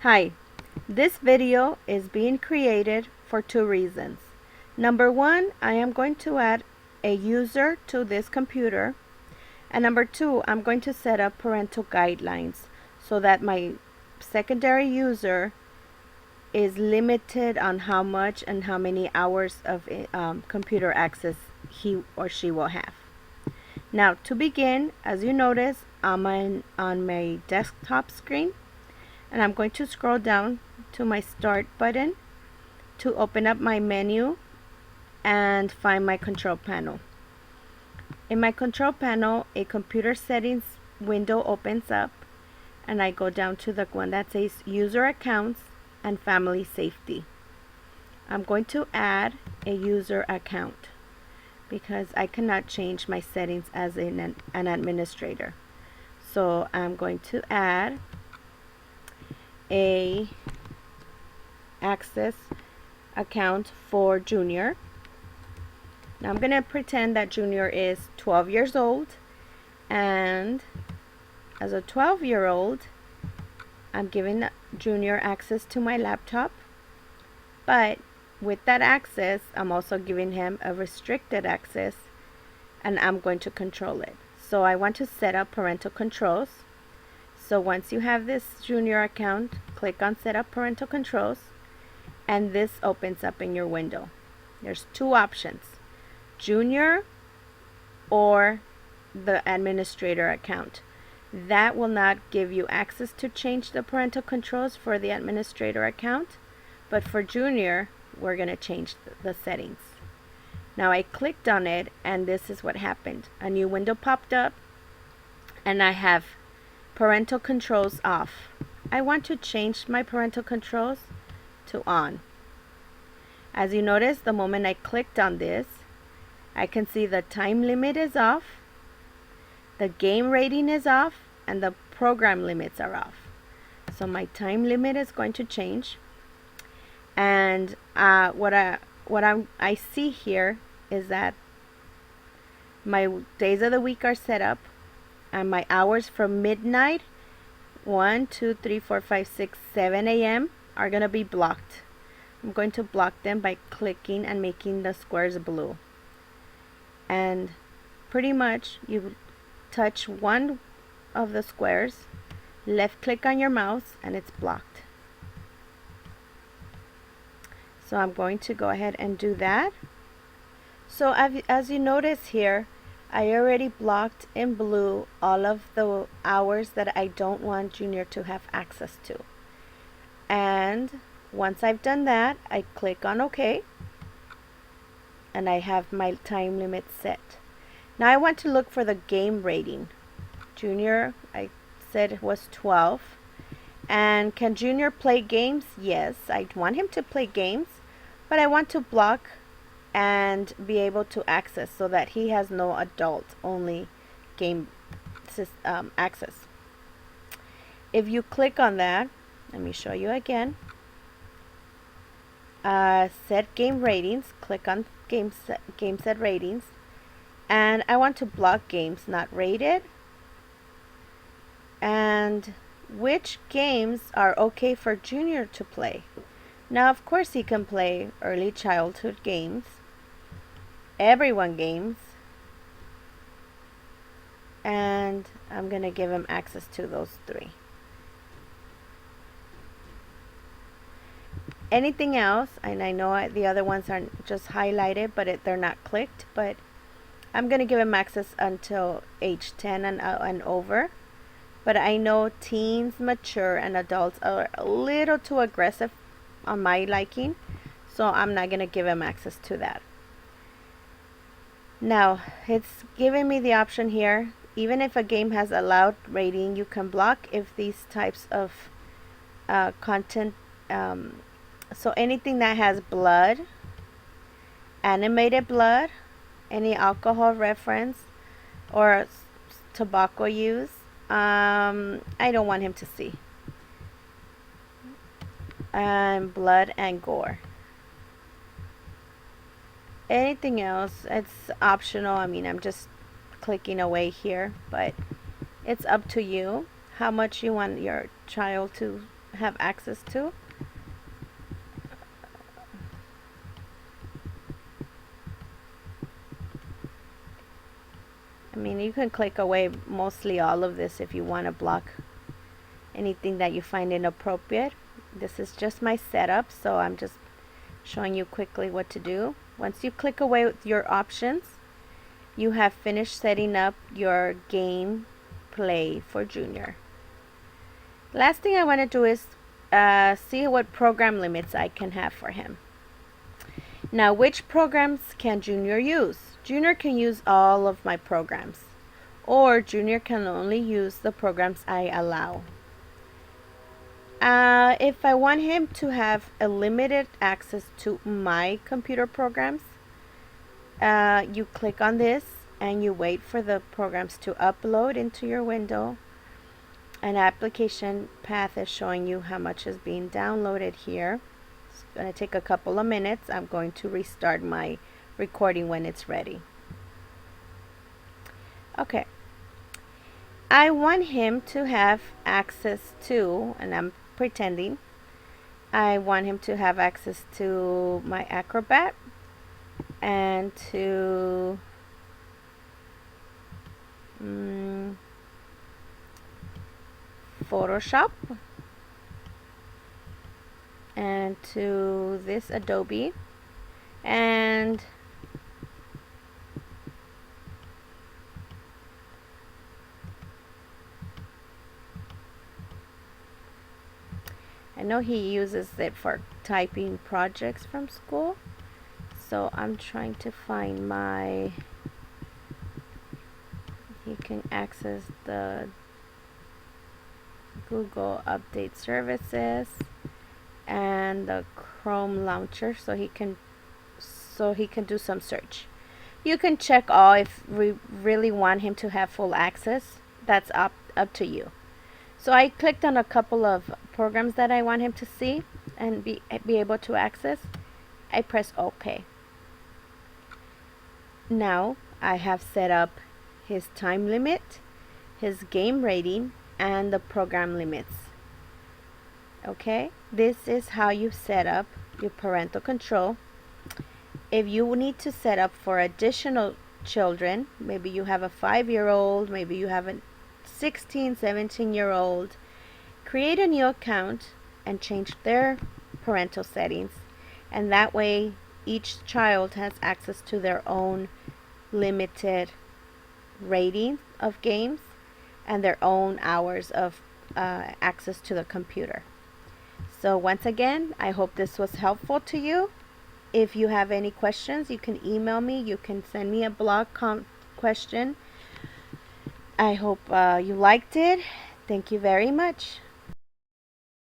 Hi, this video is being created for two reasons. Number one, I am going to add a user to this computer. And number two, I'm going to set up parental guidelines so that my secondary user is limited on how much and how many hours of computer access he or she will have. Now, to begin, as you notice, I'm on my desktop screen, and I'm going to scroll down to my Start button to open up my menu and find my control panel. In my control panel, a computer settings window opens up, and I go down to the one that says User Accounts and Family Safety. I'm going to add a user account because I cannot change my settings as an administrator. So I'm going to add a access account for Junior. Now I'm going to pretend that Junior is 12 years old, and as a 12-year-old, I'm giving Junior access to my laptop, but with that access, I'm also giving him a restricted access, and I'm going to control it. So I want to set up parental controls. So once you have this Junior account, click on Set up Parental Controls, and this opens up in your window. There's two options: Junior or the administrator account. That will not give you access to change the parental controls for the administrator account, but for Junior, we're going to change the settings. Now I clicked on it, and this is what happened. A new window popped up, and I have parental controls off. I want to change my parental controls to on. As you notice, the moment I clicked on this, I can see the time limit is off, the game rating is off, and the program limits are off. So my time limit is going to change, and what I see here is that my days of the week are set up, and my hours from midnight 1, 2, 3, 4, 5, 6, 7 a.m. are going to be blocked. I'm going to block them by clicking and making the squares blue. And pretty much you touch one of the squares, left click on your mouse, and it's blocked. So I'm going to go ahead and do that. So as you notice here, I already blocked in blue all of the hours that I don't want Junior to have access to. And once I've done that, I click on OK, and I have my time limit set. Now I want to look for the game rating. Junior, I said it was 12. And can Junior play games? Yes, I want him to play games, but I want to block and be able to access so that he has no adult only game access. If you click on that, let me show you again. Set game ratings, click on game set ratings, and I want to block games not rated, and which games are okay for Junior to play. Now of course he can play early childhood games, everyone games, and I'm going to give him access to those three. Anything else, and I know the other ones are just highlighted, but they're not clicked, but I'm going to give him access until age 10 and over. But I know teens, mature, and adults are a little too aggressive on my liking, so I'm not going to give him access to that. Now, it's giving me the option here. Even if a game has a loud rating, you can block if these types of content, so anything that has blood, animated blood, any alcohol reference, or tobacco use, I don't want him to see. And blood and gore. Anything else, it's optional. I mean, I'm just clicking away here, but it's up to you how much you want your child to have access to. I mean, you can click away mostly all of this if you want to block anything that you find inappropriate. This is just my setup, so I'm just showing you quickly what to do. Once you click away with your options, you have finished setting up your game play for Junior. Last thing I want to do is see what program limits I can have for him. Now, which programs can Junior use? Junior can use all of my programs, or Junior can only use the programs I allow. If I want him to have a limited access to my computer programs, you click on this and you wait for the programs to upload into your window. An application path is showing you how much is being downloaded here. It's going to take a couple of minutes. I'm going to restart my recording when it's ready. Okay. I want him to have access to, and I'm pretending, I want him to have access to my Acrobat and to Photoshop and to this Adobe, and I know he uses it for typing projects from school, so I'm trying to find my, he can access the Google Update Services and the Chrome launcher, so he can do some search. You can check all if we really want him to have full access. That's up to you. So I clicked on a couple of programs that I want him to see and be able to access. I press OK. Now I have set up his time limit, his game rating, and the program limits. Okay, this is how you set up your parental control. If you need to set up for additional children, maybe you have a 5-year-old, maybe you have a 16, 17-year-old, create a new account and change their parental settings, and that way each child has access to their own limited rating of games and their own hours of access to the computer. So once again, I hope this was helpful to you. If you have any questions, you can email me. You can send me a blog question. I hope you liked it. Thank you very much.